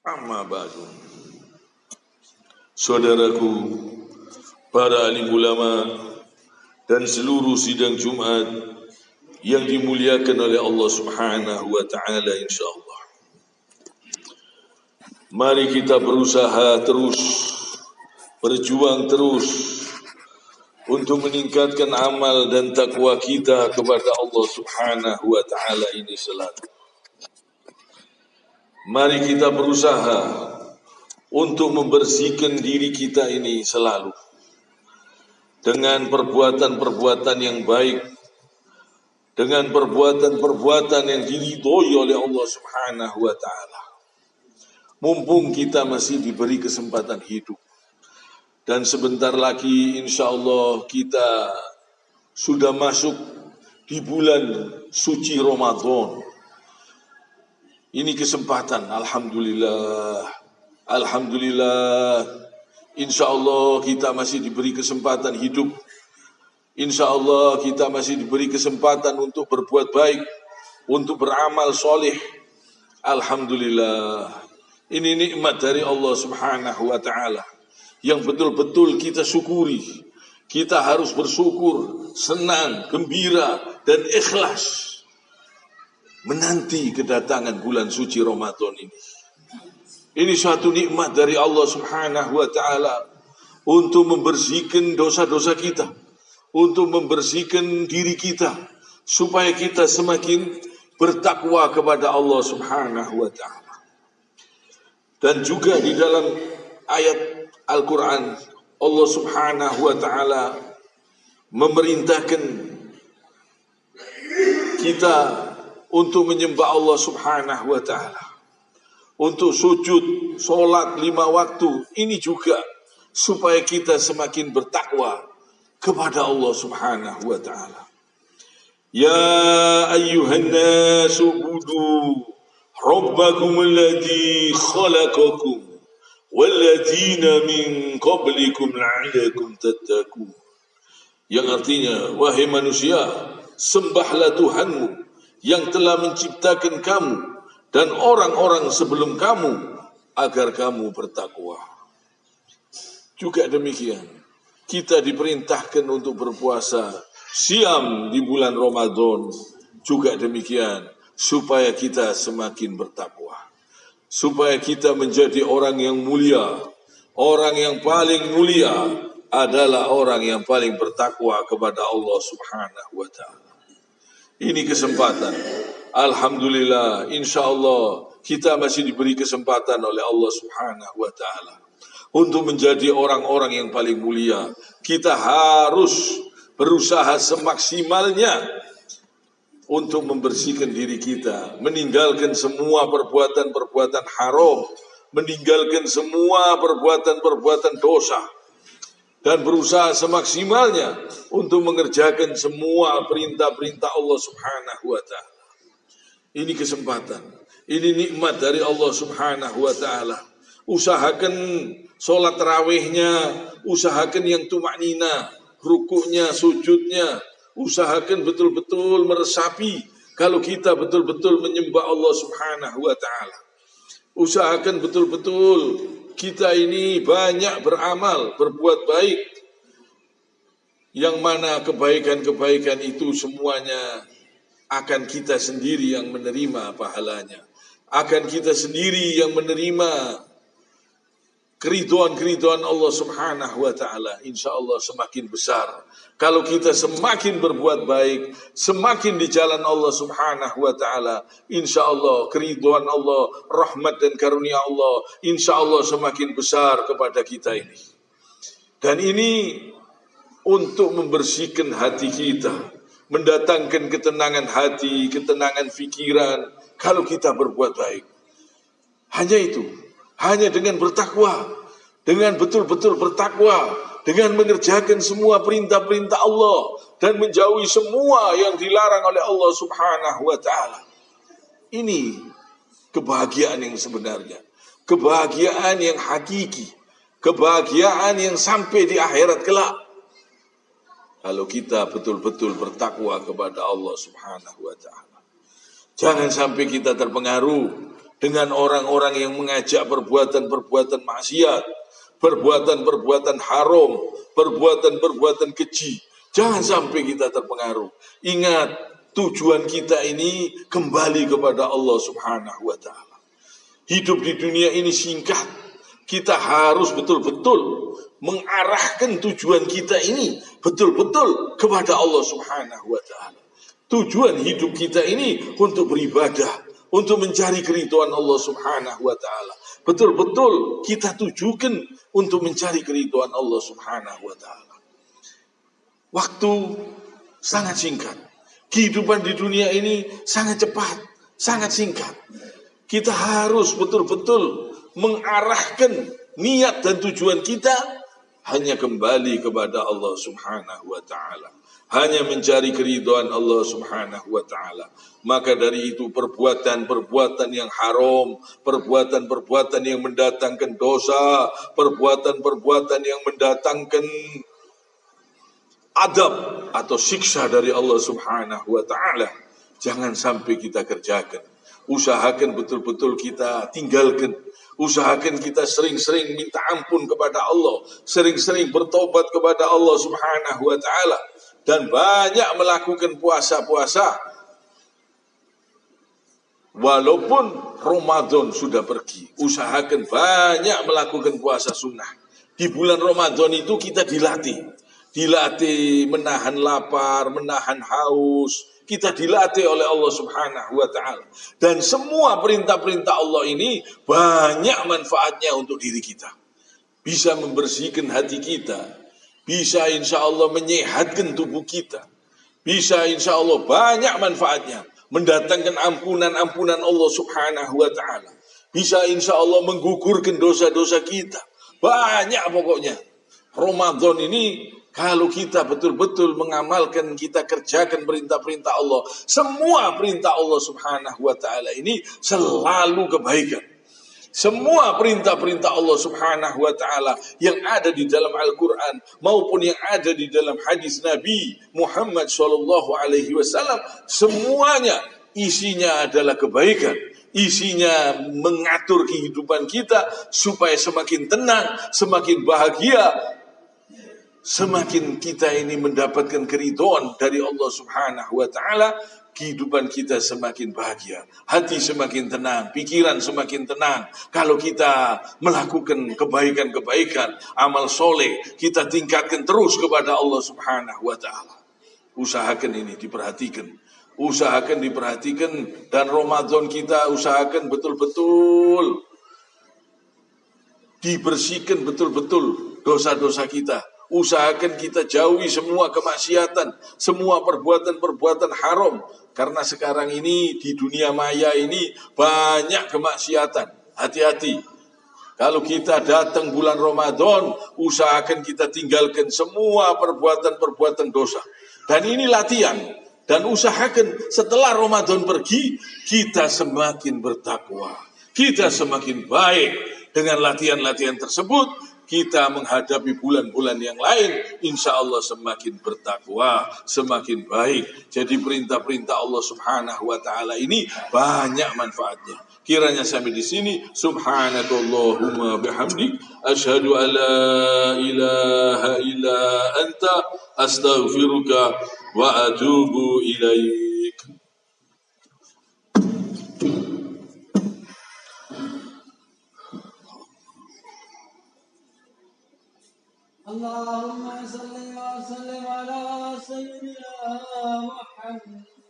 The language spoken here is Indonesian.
Amma ba'du. Saudaraku, para alim ulama dan seluruh sidang Jumat yang dimuliakan oleh Allah Subhanahu wa taala insyaallah. Mari kita berusaha terus, berjuang terus untuk meningkatkan amal dan takwa kita kepada Allah Subhanahu wa taala ini selalu. Mari kita berusaha untuk membersihkan diri kita ini selalu dengan perbuatan-perbuatan yang baik, dengan perbuatan-perbuatan yang diridhoi oleh Allah Subhanahu wa taala. Mumpung kita masih diberi kesempatan hidup, dan sebentar lagi insyaallah kita sudah masuk di bulan suci Ramadan. Ini kesempatan, alhamdulillah. Alhamdulillah, insyaallah kita masih diberi kesempatan hidup. Insyaallah kita masih diberi kesempatan untuk berbuat baik, untuk beramal soleh. Alhamdulillah, ini nikmat dari Allah Subhanahu wa ta'ala yang betul-betul kita syukuri. Kita harus bersyukur, senang, gembira, dan ikhlas menanti kedatangan bulan suci Ramadan ini. Ini suatu nikmat dari Allah Subhanahu wa ta'ala untuk membersihkan dosa-dosa kita, untuk membersihkan diri kita, supaya kita semakin bertakwa kepada Allah Subhanahu wa ta'ala. Dan juga di dalam ayat Al-Quran, Allah Subhanahu wa ta'ala memerintahkan kita untuk menyembah Allah Subhanahu wa ta'ala, untuk sujud, solat 5 waktu. Ini juga supaya kita semakin bertakwa kepada Allah Subhanahu wa ta'ala. Ya ayyuhan nasu ubudu rabbakum alladhi khalaqakum walladhina min qablikum la'allakum tattaqun. Yang artinya, wahai manusia, sembahlah Tuhanmu yang telah menciptakan kamu dan orang-orang sebelum kamu agar kamu bertakwa. Juga demikian, kita diperintahkan untuk berpuasa siam di bulan Ramadan. Juga demikian, supaya kita semakin bertakwa, supaya kita menjadi orang yang mulia. Orang yang paling mulia adalah orang yang paling bertakwa kepada Allah Subhanahu wa ta'ala. Ini kesempatan. Alhamdulillah, insyaallah kita masih diberi kesempatan oleh Allah Subhanahu wa ta'ala untuk menjadi orang-orang yang paling mulia. Kita harus berusaha semaksimalnya untuk membersihkan diri kita, meninggalkan semua perbuatan-perbuatan haram, meninggalkan semua perbuatan-perbuatan dosa, dan berusaha semaksimalnya untuk mengerjakan semua perintah-perintah Allah Subhanahu wa ta'ala. Ini kesempatan, ini nikmat dari Allah Subhanahu wa ta'ala. Usahakan sholat tarawihnya, usahakan yang tumaknina, rukuknya, sujudnya. Usahakan betul-betul meresapi kalau kita betul-betul menyembah Allah Subhanahu wa ta'ala. Usahakan betul-betul kita ini banyak beramal, berbuat baik, yang mana kebaikan-kebaikan itu semuanya akan kita sendiri yang menerima pahalanya, akan kita sendiri yang menerima keridhaan Allah Subhanahu wa ta'ala. InsyaAllah semakin besar kalau kita semakin berbuat baik, semakin di jalan Allah Subhanahu wa ta'ala. InsyaAllah keridhaan Allah, rahmat dan karunia Allah, InsyaAllah semakin besar kepada kita ini. Dan ini untuk membersihkan hati kita, mendatangkan ketenangan hati, ketenangan fikiran kalau kita berbuat baik. Hanya itu, hanya dengan bertakwa, dengan betul-betul bertakwa, dengan mengerjakan semua perintah-perintah Allah dan menjauhi semua yang dilarang oleh Allah Subhanahu wa ta'ala. Ini kebahagiaan yang sebenarnya, kebahagiaan yang hakiki, kebahagiaan yang sampai di akhirat kelak. Kalau kita betul-betul bertakwa kepada Allah Subhanahu wa ta'ala. Jangan sampai kita terpengaruh dengan orang-orang yang mengajak perbuatan-perbuatan maksiat, perbuatan-perbuatan haram, perbuatan-perbuatan keji. Jangan sampai kita terpengaruh. Ingat, tujuan kita ini kembali kepada Allah Subhanahu wa Ta'ala. Hidup di dunia ini singkat. Kita harus betul-betul mengarahkan tujuan kita ini betul-betul kepada Allah Subhanahu wa Ta'ala. Tujuan hidup kita ini untuk beribadah, untuk mencari keridhaan Allah Subhanahu wa Ta'ala. Betul-betul kita tujukan untuk mencari keridhaan Allah Subhanahu wa Ta'ala. Waktu sangat singkat. Kehidupan di dunia ini sangat cepat, sangat singkat. Kita harus betul-betul mengarahkan niat dan tujuan kita hanya kembali kepada Allah Subhanahu wa Ta'ala. Hanya mencari keridhaan Allah Subhanahu wa Ta'ala. Maka dari itu perbuatan-perbuatan yang haram, perbuatan-perbuatan yang mendatangkan dosa, perbuatan-perbuatan yang mendatangkan adab atau siksa dari Allah Subhanahu wa Ta'ala, jangan sampai kita kerjakan. Usahakan betul-betul kita tinggalkan. Usahakan kita sering-sering minta ampun kepada Allah, sering-sering bertobat kepada Allah Subhanahu wa Ta'ala, dan banyak melakukan puasa-puasa walaupun Ramadan sudah pergi. Usahakan banyak melakukan puasa sunnah. Di bulan Ramadan itu kita dilatih menahan lapar, menahan haus. Kita dilatih oleh Allah Subhanahu wa Ta'ala. Dan semua perintah-perintah Allah ini banyak manfaatnya untuk diri kita. Bisa membersihkan hati kita. Bisa insya Allah menyehatkan tubuh kita. Bisa insya Allah banyak manfaatnya. Mendatangkan ampunan-ampunan Allah Subhanahu wa Ta'ala. Bisa insya Allah menggugurkan dosa-dosa kita. Banyak pokoknya. Ramadan ini kalau kita betul-betul mengamalkan, kita kerjakan perintah-perintah Allah. Semua perintah Allah Subhanahu wa Ta'ala ini selalu kebaikan. Semua perintah-perintah Allah Subhanahu wa Ta'ala yang ada di dalam Al-Quran maupun yang ada di dalam hadis Nabi Muhammad SAW, semuanya isinya adalah kebaikan. Isinya mengatur kehidupan kita supaya semakin tenang, semakin bahagia, semakin kita ini mendapatkan keridhaan dari Allah Subhanahu wa Ta'ala. Kehidupan kita semakin bahagia, hati semakin tenang, pikiran semakin tenang. Kalau kita melakukan kebaikan-kebaikan, amal soleh, kita tingkatkan terus kepada Allah Subhanahu wa Ta'ala. Usahakan ini diperhatikan. Usahakan diperhatikan. Dan Ramadan kita usahakan betul-betul dibersihkan betul-betul dosa-dosa kita. Usahakan kita jauhi semua kemaksiatan, semua perbuatan-perbuatan haram. Karena sekarang ini di dunia maya ini banyak kemaksiatan. Hati-hati. Kalau kita datang bulan Ramadan, usahakan kita tinggalkan semua perbuatan-perbuatan dosa. Dan ini latihan. Dan usahakan setelah Ramadan pergi, kita semakin bertakwa. Kita semakin baik. Dengan latihan-latihan tersebut, kita menghadapi bulan-bulan yang lain, insya Allah semakin bertakwa, semakin baik. Jadi perintah-perintah Allah Subhanahu wa Ta'ala ini banyak manfaatnya. Kiranya sampai di sini. Subhanakallahumma bihamdik, asyhadu an la ilaha illa anta, astaghfiruka wa atubu ilaik. اللهم صل وسلم على سيدنا محمد